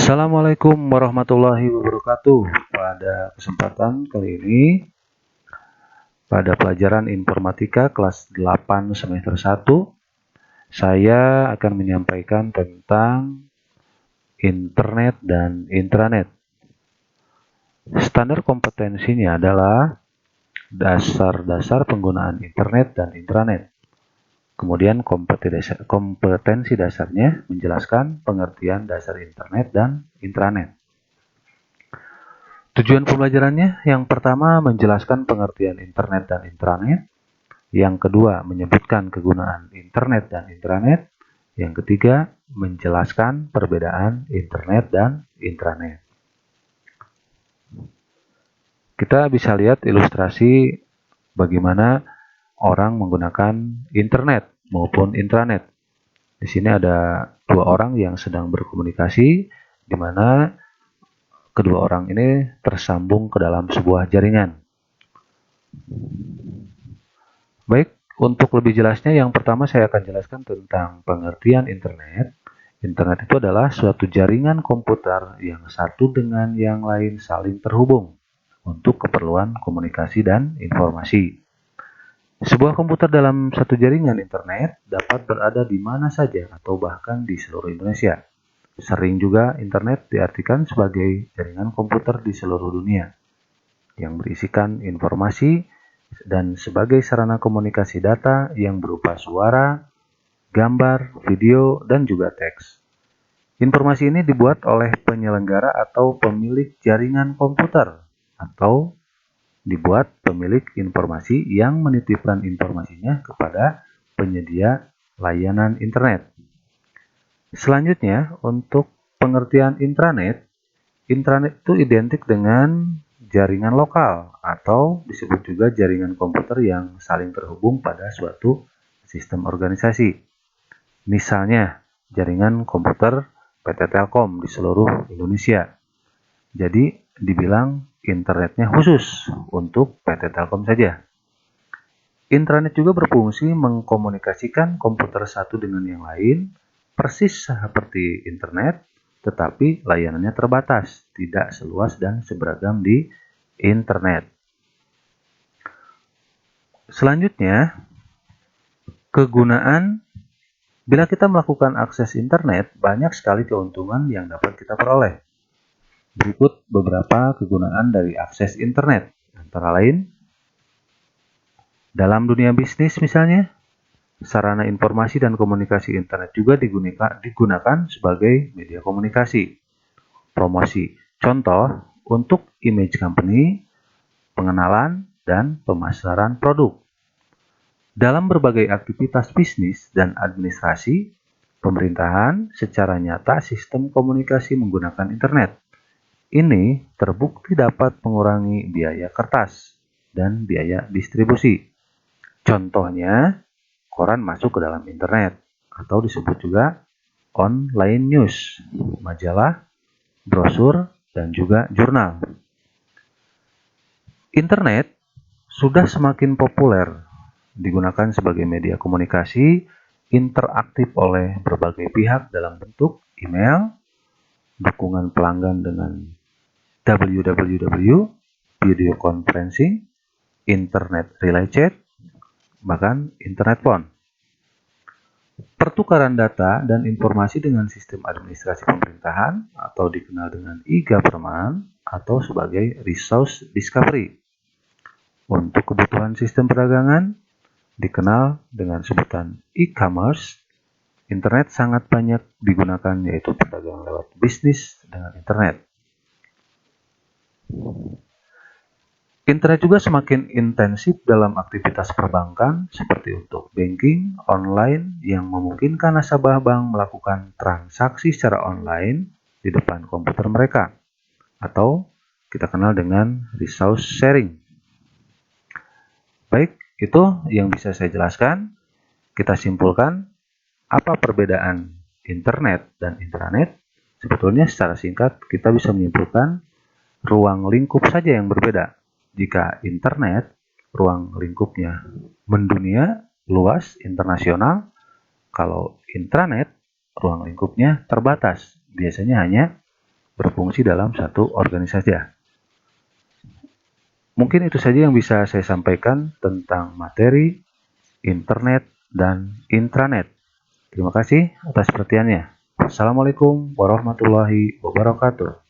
Assalamualaikum warahmatullahi wabarakatuh. Pada kesempatan kali ini, pada pelajaran informatika kelas 8 semester 1, saya akan menyampaikan tentang internet dan intranet. Standar kompetensinya adalah dasar-dasar penggunaan internet dan intranet. Kemudian kompetensi dasarnya menjelaskan pengertian dasar internet dan intranet. Tujuan pembelajarannya yang pertama menjelaskan pengertian internet dan intranet, yang kedua menyebutkan kegunaan internet dan intranet, yang ketiga menjelaskan perbedaan internet dan intranet. Kita bisa lihat ilustrasi bagaimana orang menggunakan internet maupun intranet. Di sini ada dua orang yang sedang berkomunikasi, di mana kedua orang ini tersambung ke dalam sebuah jaringan. Baik, untuk lebih jelasnya yang pertama saya akan jelaskan tentang pengertian internet. Internet itu adalah suatu jaringan komputer yang satu dengan yang lain saling terhubung untuk keperluan komunikasi dan informasi. Sebuah komputer dalam satu jaringan internet dapat berada di mana saja atau bahkan di seluruh Indonesia. Sering juga internet diartikan sebagai jaringan komputer di seluruh dunia yang berisikan informasi dan sebagai sarana komunikasi data yang berupa suara, gambar, video, dan juga teks. Informasi ini dibuat oleh penyelenggara atau pemilik jaringan komputer atau dibuat pemilik informasi yang menitipkan informasinya kepada penyedia layanan internet. Selanjutnya, untuk pengertian intranet, intranet itu identik dengan jaringan lokal atau disebut juga jaringan komputer yang saling terhubung pada suatu sistem organisasi. Misalnya, jaringan komputer PT Telkom di seluruh Indonesia. Jadi, dibilang internetnya khusus untuk PT Telkom saja. Intranet juga berfungsi mengkomunikasikan komputer satu dengan yang lain, persis seperti internet, tetapi layanannya terbatas, tidak seluas dan seberagam di internet. Selanjutnya, kegunaan. Bila kita melakukan akses internet, banyak sekali keuntungan yang dapat kita peroleh. Berikut beberapa kegunaan dari akses internet, antara lain, dalam dunia bisnis misalnya, sarana informasi dan komunikasi internet juga digunakan sebagai media komunikasi. Promosi, contoh untuk image company, pengenalan, dan pemasaran produk. Dalam berbagai aktivitas bisnis dan administrasi, pemerintahan secara nyata sistem komunikasi menggunakan internet. Ini terbukti dapat mengurangi biaya kertas dan biaya distribusi. Contohnya, koran masuk ke dalam internet atau disebut juga online news, majalah, brosur, dan juga jurnal. Internet sudah semakin populer digunakan sebagai media komunikasi interaktif oleh berbagai pihak dalam bentuk email, dukungan pelanggan dengan www, video conferencing, internet relay chat, bahkan internet phone. Pertukaran data dan informasi dengan sistem administrasi pemerintahan atau dikenal dengan e-government atau sebagai resource discovery. Untuk kebutuhan sistem perdagangan dikenal dengan sebutan e-commerce. Internet sangat banyak digunakan, yaitu perdagangan lewat bisnis dengan internet. Internet juga semakin intensif dalam aktivitas perbankan seperti untuk banking online yang memungkinkan nasabah bank melakukan transaksi secara online di depan komputer mereka atau kita kenal dengan resource sharing. Baik, itu yang bisa saya jelaskan. Kita simpulkan apa perbedaan internet dan intranet. Sebetulnya secara singkat kita bisa menyimpulkan ruang lingkup saja yang berbeda. Jika internet, ruang lingkupnya mendunia, luas, internasional. Kalau intranet, ruang lingkupnya terbatas. Biasanya hanya berfungsi dalam satu organisasi. Mungkin itu saja yang bisa saya sampaikan tentang materi internet dan intranet. Terima kasih atas perhatiannya. Assalamualaikum warahmatullahi wabarakatuh.